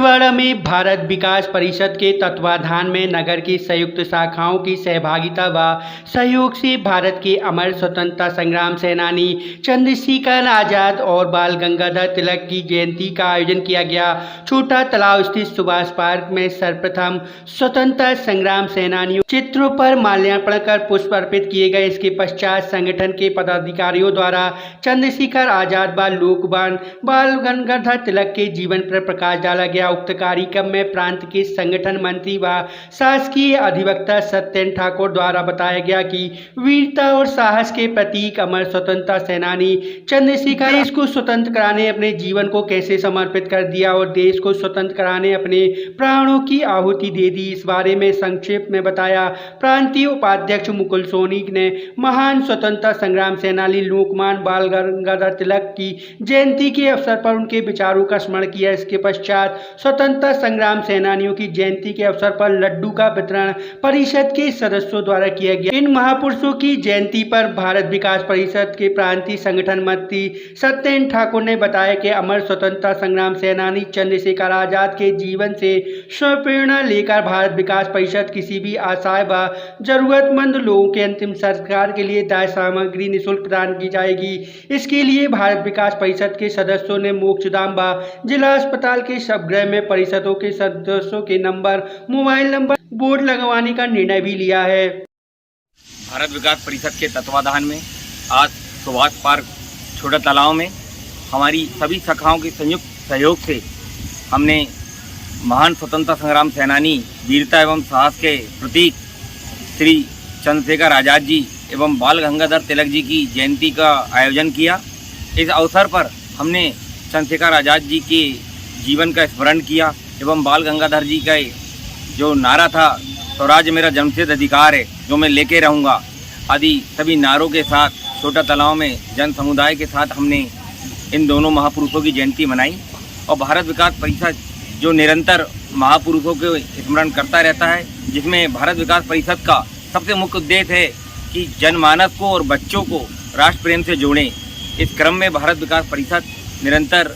छिंदवाड़ा में भारत विकास परिषद के तत्वाधान में नगर की संयुक्त शाखाओं की सहभागिता व सहयोग से भारत के अमर स्वतंत्रता संग्राम सेनानी चंद्रशेखर आजाद और बाल गंगाधर तिलक की जयंती का आयोजन किया गया। छोटा तालाब स्थित सुभाष पार्क में सर्वप्रथम स्वतंत्रता संग्राम सेनानियों चित्रों पर माल्यार्पण कर पुष्प अर्पित किए गए। इसके पश्चात संगठन के पदाधिकारियों द्वारा चंद्रशेखर आजाद व लोकबान बाल गंगाधर तिलक के जीवन पर प्रकाश डाला गया। उक्त कार्यक्रम में प्रांत के संगठन मंत्री व शासकीय अधिवक्ता सत्येंद्र ठाकुर द्वारा बताया गया कि वीरता और साहस के प्रतीक अमर स्वतंत्रता सेनानी चंद्रशेखर देश को स्वतंत्र कराने अपने जीवन को कैसे समर्पित कर दिया और देश को स्वतंत्र कराने अपने प्राणों की आहुति दे दी। इस बारे में संक्षेप में बताया प्रांतीय उपाध्यक्ष मुकुल सोनी ने महान स्वतंत्रता संग्राम सेनानी लोकमान बाल गंगाधर तिलक की जयंती के अवसर पर उनके विचारों का स्मरण किया। इसके पश्चात स्वतंत्रता संग्राम सेनानियों की जयंती के अवसर पर लड्डू का वितरण परिषद के सदस्यों द्वारा किया गया। इन महापुरुषों की जयंती पर भारत विकास परिषद के प्रांतीय संगठन मंत्री सत्येंद्र ठाकुर ने बताया कि अमर स्वतंत्रता संग्राम सेनानी चंद्रशेखर आजाद के जीवन से स्वप्रेरणा लेकर भारत विकास परिषद किसी भी असहाय व जरूरतमंद लोगों के अंतिम संस्कार के लिए दाय सामग्री निःशुल्क प्रदान की जाएगी। इसके लिए भारत विकास परिषद के सदस्यों ने मोक्षधाम व जिला अस्पताल के शवगृह में परिषदों के सदस्यों के नंबर मोबाइल नंबर बोर्ड लगवाने का निर्णय भी लिया है। भारत विकास परिषद के तत्वाधान में आज सुभाष पार्क छोटा तालाब में हमारी सभी शाखाओं के संयुक्त सहयोग से हमने महान स्वतंत्रता संग्राम सेनानी वीरता एवं साहस के प्रतीक श्री चंद्रशेखर आजाद जी एवं बाल गंगाधर तिलक जी की जयंती का आयोजन किया। इस अवसर पर हमने चंद्रशेखर आजाद जी के जीवन का स्मरण किया एवं बाल गंगाधर जी का जो नारा था स्वराज मेरा जन्मसिद्ध अधिकार है जो मैं लेके रहूँगा आदि सभी नारों के साथ छोटा तालाब में जन समुदाय के साथ हमने इन दोनों महापुरुषों की जयंती मनाई। और भारत विकास परिषद जो निरंतर महापुरुषों के स्मरण करता रहता है, जिसमें भारत विकास परिषद का सबसे मुख्य उद्देश्य है कि जनमानस को और बच्चों को राष्ट्र प्रेम से जोड़ें। इस क्रम में भारत विकास परिषद निरंतर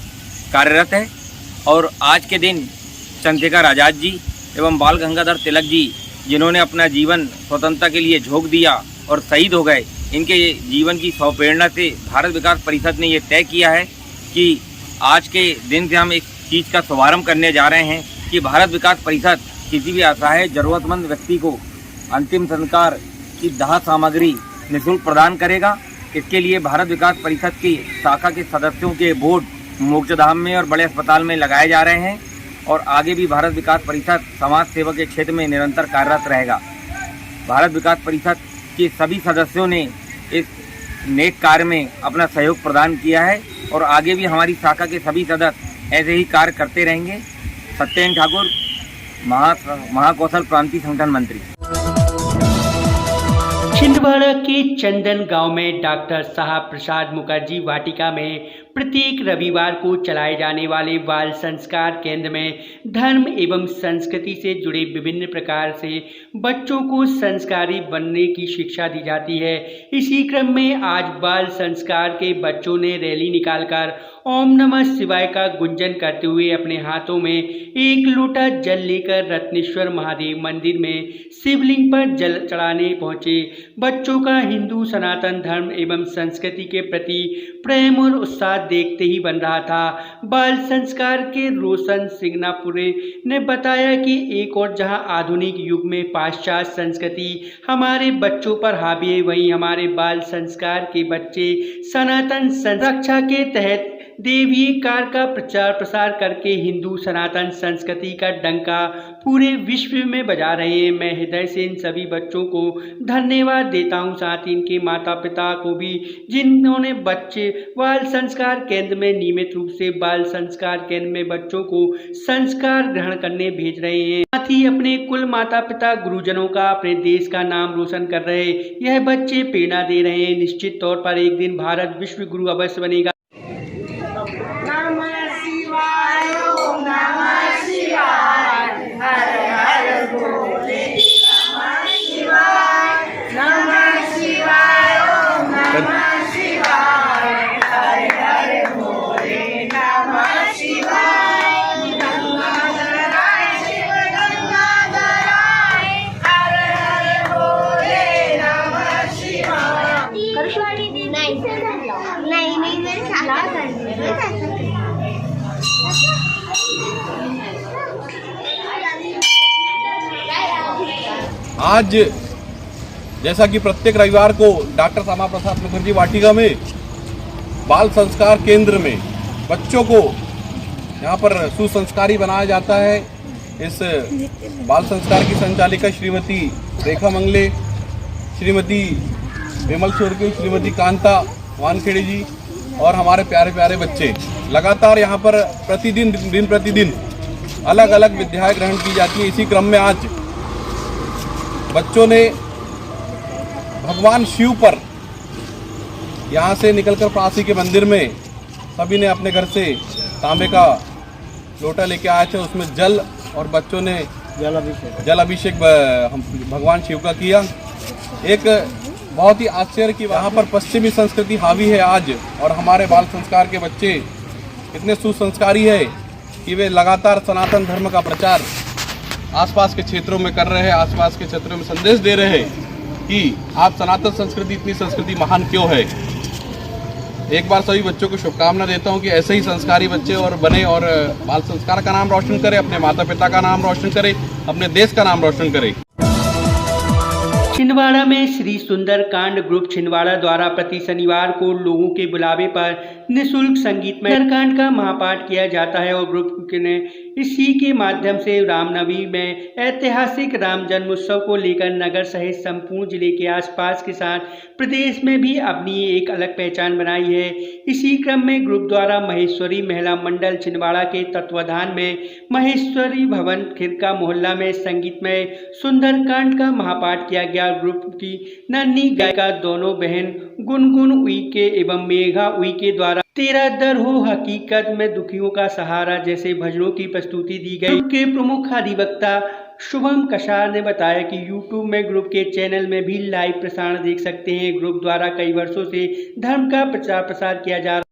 कार्यरत है और आज के दिन चंद्रशेखर आजाद जी एवं बाल गंगाधर तिलक जी जिन्होंने अपना जीवन स्वतंत्रता के लिए झोंक दिया और शहीद हो गए, इनके जीवन की स्वप्रेरणा से भारत विकास परिषद ने ये तय किया है कि आज के दिन से हम एक चीज़ का शुभारंभ करने जा रहे हैं कि भारत विकास परिषद किसी भी असहाय जरूरतमंद व्यक्ति को अंतिम संस्कार की दाह सामग्री निःशुल्क प्रदान करेगा। इसके लिए भारत विकास परिषद की शाखा के सदस्यों के बोर्ड मोक्षधाम में और बड़े अस्पताल में लगाए जा रहे हैं और आगे भी भारत विकास परिषद समाज सेवा के क्षेत्र में निरंतर कार्यरत रहेगा। भारत विकास परिषद के सभी सदस्यों ने इस नेक कार्य में अपना सहयोग प्रदान किया है और आगे भी हमारी शाखा के सभी सदस्य ऐसे ही कार्य करते रहेंगे। सत्येंद्र ठाकुर, महाकौशल प्रांतीय संगठन मंत्री। छिंदवाड़ा के चंदन गांव में डॉक्टर साहब प्रसाद मुखर्जी वाटिका में प्रत्येक रविवार को चलाए जाने वाले बाल संस्कार केंद्र में धर्म एवं संस्कृति से जुड़े विभिन्न प्रकार से बच्चों को संस्कारी बनने की शिक्षा दी जाती है। इसी क्रम में आज बाल संस्कार के बच्चों ने रैली निकालकर ओम नमः शिवाय का गुंजन करते हुए अपने हाथों में एक लोटा जल लेकर रत्नेश्वर महादेव मंदिर में शिवलिंग पर जल चढ़ाने पहुंचे। बच्चों का हिंदू सनातन धर्म एवं संस्कृति के प्रति प्रेम और उत्साह देखते ही बन रहा था। बाल संस्कार के रोशन सिंगनापुरे ने बताया कि एक और जहां आधुनिक युग में पाश्चात्य संस्कृति हमारे बच्चों पर हावी है, वहीं हमारे बाल संस्कार के बच्चे सनातन संरक्षा के तहत देवीय कार्य का प्रचार प्रसार करके हिंदू सनातन संस्कृति का डंका पूरे विश्व में बजा रहे हैं। मैं हृदय से इन सभी बच्चों को धन्यवाद देता हूं, साथ ही इनके माता पिता को भी जिन्होंने बच्चे बाल संस्कार केंद्र में नियमित रूप से बाल संस्कार केंद्र में बच्चों को संस्कार ग्रहण करने भेज रहे हैं। साथ ही अपने कुल माता पिता गुरुजनों का, अपने देश का नाम रोशन कर रहे यह बच्चे प्रेरणा दे रहे हैं। निश्चित तौर पर एक दिन भारत विश्व गुरु अवश्य बनेगा। Shiva, नहीं मेरे साथ आज जैसा कि प्रत्येक रविवार को डॉक्टर श्यामा प्रसाद मुखर्जी वाटिका में बाल संस्कार केंद्र में बच्चों को यहाँ पर सुसंस्कारी बनाया जाता है। इस बाल संस्कार की संचालिका श्रीमती रेखा मंगले, श्रीमती विमल सोरके, श्रीमती कांता वानखेड़े जी और हमारे प्यारे प्यारे बच्चे लगातार यहाँ पर प्रतिदिन दिन प्रतिदिन अलग अलग विद्याएं ग्रहण की जाती है। इसी क्रम में आज बच्चों ने भगवान शिव पर यहाँ से निकलकर प्रासी के मंदिर में सभी ने अपने घर से तांबे का लोटा लेके आए थे, उसमें जल और बच्चों ने जल अभिषेक भगवान शिव का किया। एक बहुत ही आश्चर्य की वहाँ पर पश्चिमी संस्कृति हावी है आज, और हमारे बाल संस्कार के बच्चे इतने सुसंस्कारी है कि वे लगातार सनातन धर्म का प्रचार आसपास के क्षेत्रों में कर रहे हैं, आसपास के क्षेत्रों में संदेश दे रहे हैं कि आप सनातन संस्कृति इतनी संस्कृति महान क्यों है। एक बार सभी बच्चों को शुभकामना देता हूं कि ऐसे ही संस्कारी बच्चे और बने और बाल संस्कार का नाम रोशन करें, अपने माता पिता का नाम रोशन करें, अपने देश का नाम रोशन करें। छिंदवाड़ा में श्री सुंदरकांड ग्रुप छिंदवाड़ा द्वारा प्रति शनिवार को लोगों के बुलावे पर निःशुल्क संगीतमय सुंदरकांड का महापाठ किया जाता है और ग्रुप ने इसी के माध्यम से रामनवमी में ऐतिहासिक राम जन्मोत्सव को लेकर नगर सहित संपूर्ण जिले के आसपास के साथ प्रदेश में भी अपनी एक अलग पहचान बनाई है। इसी क्रम में ग्रुप द्वारा महेश्वरी महिला मंडल छिंदवाड़ा के तत्वाधान में महेश्वरी भवन खिरका मोहल्ला में संगीतमय सुंदरकांड का महापाठ किया गया। ग्रुप की नन्ही गायिका दोनों बहन गुनगुन उइके एवं मेघा उइके द्वारा तेरा दर हो हकीकत में दुखियों का सहारा जैसे भजनों की प्रस्तुति दी गई। ग्रुप के प्रमुख अधिवक्ता शुभम कशार ने बताया कि यूट्यूब में ग्रुप के चैनल में भी लाइव प्रसारण देख सकते हैं। ग्रुप द्वारा कई वर्षों से धर्म का प्रचार प्रसार किया जा रहा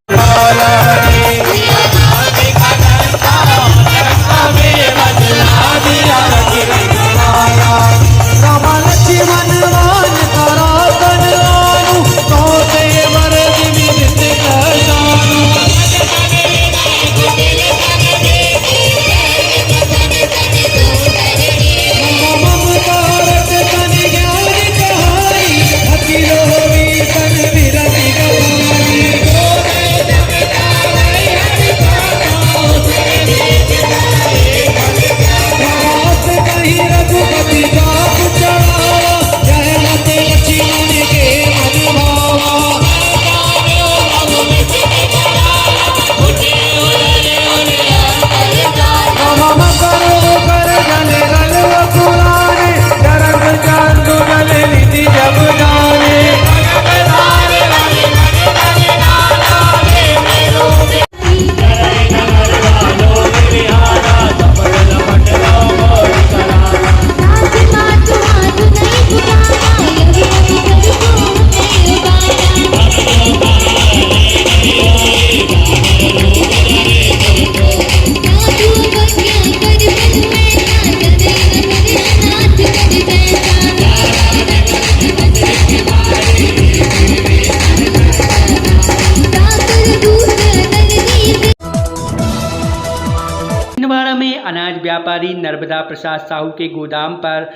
छिंदवाड़ा में अनाज व्यापारी नर्मदा प्रसाद साहू के गोदाम पर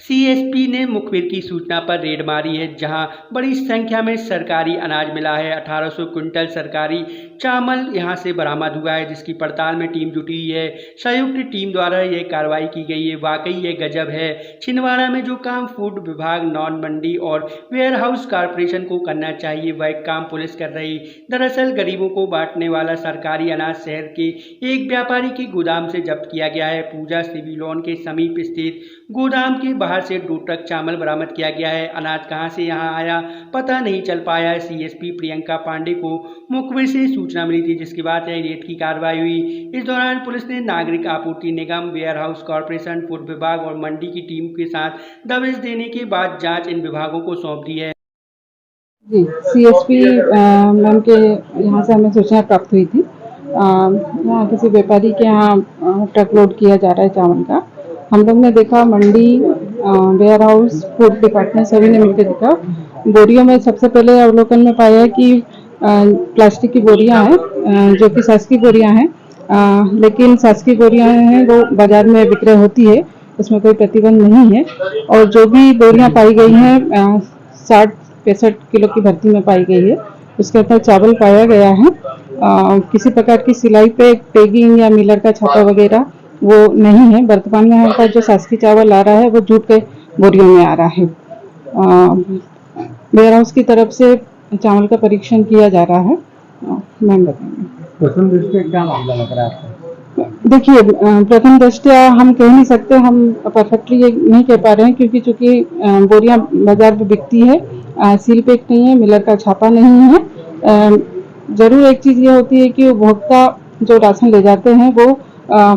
सीएसपी ने मुखबिर की सूचना पर रेड मारी है, जहां बड़ी संख्या में सरकारी अनाज मिला है। 1800 क्विंटल सरकारी चावल यहां से बरामद हुआ है, जिसकी पड़ताल में टीम जुटी हुई है। संयुक्त टीम द्वारा यह कार्रवाई की गई है। वाकई ये गजब है। छिंदवाड़ा में जो काम फूड विभाग, नॉन मंडी और वेयर हाउस कॉरपोरेशन को करना चाहिए, वह काम पुलिस कर रही। दरअसल गरीबों को बांटने वाला सरकारी अनाज शहर के एक व्यापारी के गोदाम से जब्त किया गया है। पूजा सिविलोन के समीप स्थित गोदाम के बाहर से 2 ट्रक चावल बरामद किया गया है। अनाज कहां से यहां आया पता नहीं चल पाया है। सीएसपी प्रियंका पांडे को मुखबिर से सूचना मिली थी, जिसके बाद रेड की कार्रवाई हुई। इस दौरान पुलिस ने नागरिक आपूर्ति निगम, वेयर हाउस कॉरपोरेशन, फूड विभाग और मंडी की टीम के साथ दबिश देने के बाद जांच इन विभागों को सौंप दी है। जी, सीएसपी मैम के यहाँ से हमें सूचना प्राप्त हुई थी। यहाँ किसी व्यापारी के यहाँ ट्रक लोड किया जा रहा है चावल का। हम लोग ने देखा, मंडी, वेयर हाउस, फूड डिपार्टमेंट सभी ने मिलकर देखा बोरियों में सबसे पहले अवलोकन में पाया कि प्लास्टिक की बोरियां हैं, जो कि शासकीय बोरियां हैं, लेकिन शासकीय बोरियां हैं वो बाजार में विक्रय होती है, उसमें कोई प्रतिबंध नहीं है। और जो भी बोरियां पाई गई हैं 60-65 किलो की भर्ती में पाई गई है, उसके अंदर चावल पाया गया है। किसी प्रकार की सिलाई पे टैगिंग या मिलर का छापा वगैरह वो नहीं है। वर्तमान में हमारे पास जो शासकीय चावल आ रहा है वो जूट के बोरियों में आ रहा है। वेयर हाउस की तरफ से चावल का परीक्षण किया जा रहा है। मैम बताएंगे। प्रथम दृष्टया क्या मामला लग रहा है आपको? देखिए, प्रथम दृष्टया हम कह नहीं सकते, हम परफेक्टली ये नहीं कह पा रहे हैं, क्योंकि चूंकि बोरियां बाजार में बिकती है, सील पैक नहीं है, मिलर का छापा नहीं है। जरूर एक चीज ये होती है कि उपभोक्ता जो राशन ले जाते हैं वो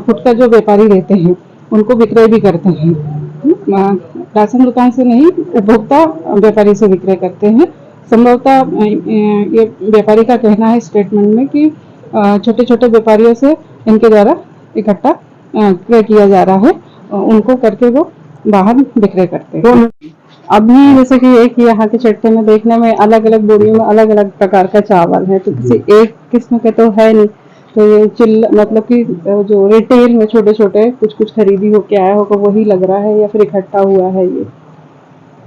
फुटकर जो व्यापारी रहते हैं उनको विक्रय भी करते हैं। राशन दुकान से नहीं, उपभोक्ता व्यापारी से विक्रय करते हैं। संभवतः ये व्यापारी का कहना है स्टेटमेंट में कि छोटे छोटे व्यापारियों से इनके द्वारा इकट्ठा क्रय किया जा रहा है, उनको करके वो बाहर विक्रय करते हैं। अभी जैसे कि एक यहाँ के चट्टे में देखने में अलग अलग बोरियों में अलग अलग प्रकार का चावल है, तो किसी एक किस्म के तो है नहीं। तो ये मतलब कि जो रिटेल में छोटे छोटे कुछ खरीदी होके आया होगा वही लग रहा है, या फिर इकट्ठा हुआ है ये।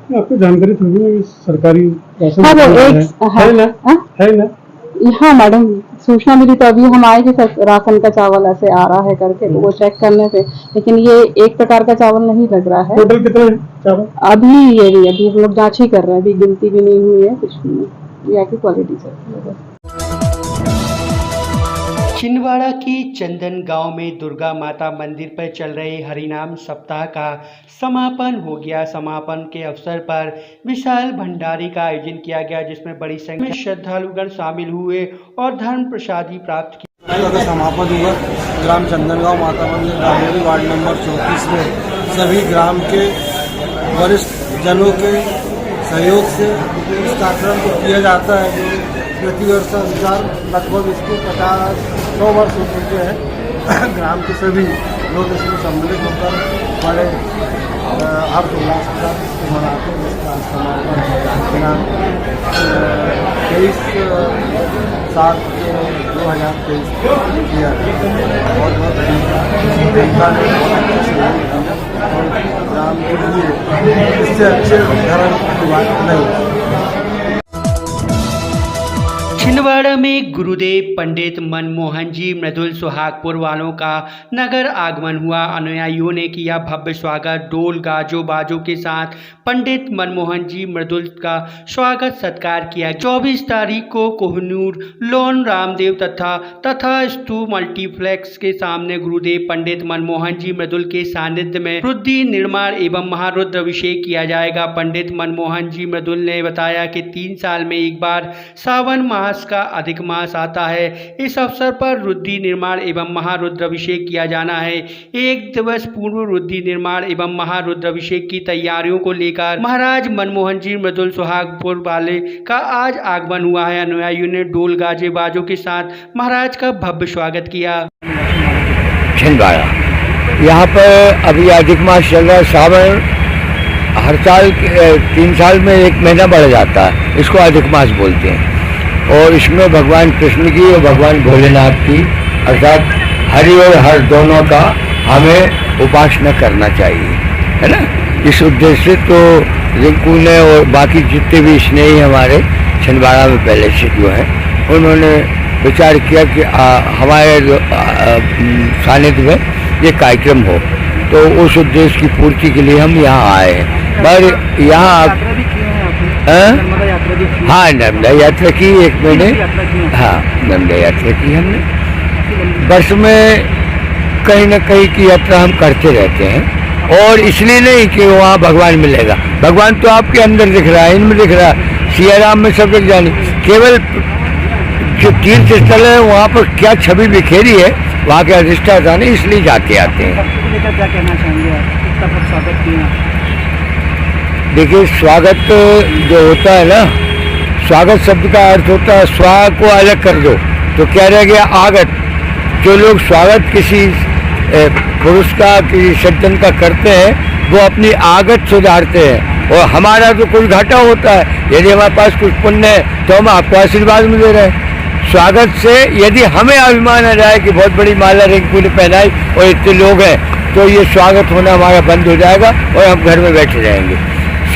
आपको जानकारी थोड़ी है सरकारी राशन हाँ, वो एक है ना? हाँ मैडम, सूचना मिली तो अभी हम आए कि राशन का चावल ऐसे आ रहा है करके, तो वो चेक करने पे, लेकिन ये एक प्रकार का चावल नहीं लग रहा है। टोटल कितना है चावल? अभी हम लोग जांच ही कर रहे हैं, अभी गिनती भी नहीं हुई है, कुछ नहीं, या की क्वालिटी से। छिंदवाड़ा की चंदन गांव में दुर्गा माता मंदिर पर चल रहे हरिनाम सप्ताह का समापन हो गया। समापन के अवसर पर विशाल भंडारे का आयोजन किया गया, जिसमें बड़ी संख्या में श्रद्धालुगण शामिल हुए और धर्म प्रसादी प्राप्त की। का समापन हुआ ग्राम चंदनगांव माता मंदिर ग्रामीण वार्ड नंबर 34 में सभी ग्राम के वरिष्ठ जनों के सहयोग से इस कार्यक्रम को किया जाता है, जो प्रतिवर्ष अनुसार लगभग इसको 50-100 वर्ष हो चुके हैं। ग्राम के सभी लोग इसमें सम्मिलित होकर बड़े हर्षोल्लास के साथ इसको मनाते हैं, जिसका समापन 23/7/2023 किया गया। बहुत बहुत जनता ने बहुत अच्छे सहयोग दिया और ग्राम के लिए इससे अच्छे धर्म की बात नहीं है। छिंदवाड़ा में गुरुदेव पंडित मनमोहन जी मृदुल सुहागपुर वालों का नगर आगमन हुआ। अनुयायियों ने किया भव्य स्वागत। डोल गाजो बाजों के साथ पंडित मनमोहन जी मृदुल का स्वागत सत्कार किया। 24 तारीख को कोहनूर लोन रामदेव तथा स्तू मल्टीप्लेक्स के सामने गुरुदेव पंडित मनमोहन जी मृदुल के सानिध्य में रुद्री निर्माण एवं महारुद्र अभिषेक किया जाएगा। पंडित मनमोहन जी मृदुल ने बताया कि 3 साल में एक बार सावन मास का अधिक मास आता है। इस अवसर पर रुद्री निर्माण एवं महारुद्र अभिषेक किया जाना है। एक दिवस पूर्व रुद्री निर्माण एवं महारुद्र अभिषेक की तैयारियों को लेकर महाराज मनमोहन जी मृदुल सुहागपुर वाले का आज आगमन हुआ है। अनुयायियों ने डोल गाजे बाजों के साथ महाराज का भव्य स्वागत किया। छिंदवाड़ा यहाँ पर अभी अधिक मास चल रहा है। सावन हर साल 3 साल में 1 महीना बढ़ जाता है, इसको अधिक मास बोलते हैं। और इसमें भगवान कृष्ण की और भगवान भोलेनाथ की अर्थात हरि और हर दोनों का हमें उपासना करना चाहिए, है ना। इस उद्देश्य से तो रिंकू ने और बाकी जितने भी स्नेही हमारे छिंदवाड़ा में पहले से जो है, उन्होंने विचार किया कि हमारे सानिध्य में ये कार्यक्रम हो, तो उस उद्देश्य की पूर्ति के लिए हम यहाँ आए हैं। पर यहाँ हाँ, नर्मदा यात्रा की 1 महीने, हाँ नर्मदा यात्रा की हमने। वर्ष में कहीं न कहीं की यात्रा हम करते रहते हैं, और इसलिए नहीं कि वहाँ भगवान मिलेगा। भगवान तो आपके अंदर दिख रहा है, इनमें दिख रहा है। सिया राम में सब एक जानी, केवल जो तीर्थ स्थल है वहाँ पर क्या छवि बिखेरी है, वहाँ के अधिष्ठाता नहीं, इसलिए जाते आते हैं। क्या कहना चाहेंगे आप? स्वागत किया। देखिए, स्वागत जो होता है ना, स्वागत शब्द का अर्थ होता है स्वा को अलग कर दो तो क्या रह गया, आगत। जो लोग स्वागत किसी पुरुष का, किसी सज्जन का करते हैं, वो अपनी आगत सुधारते हैं। और हमारा तो कुछ घाटा होता है। यदि हमारे पास कुछ पुण्य है तो हम आपको आशीर्वाद में दे रहे हैं। स्वागत से यदि हमें अभिमान आ जाए कि बहुत बड़ी माला रिंकू ने पहनाई और इतने लोग हैं, तो ये स्वागत होना हमारा बंद हो जाएगा और हम घर में बैठे रहेंगे।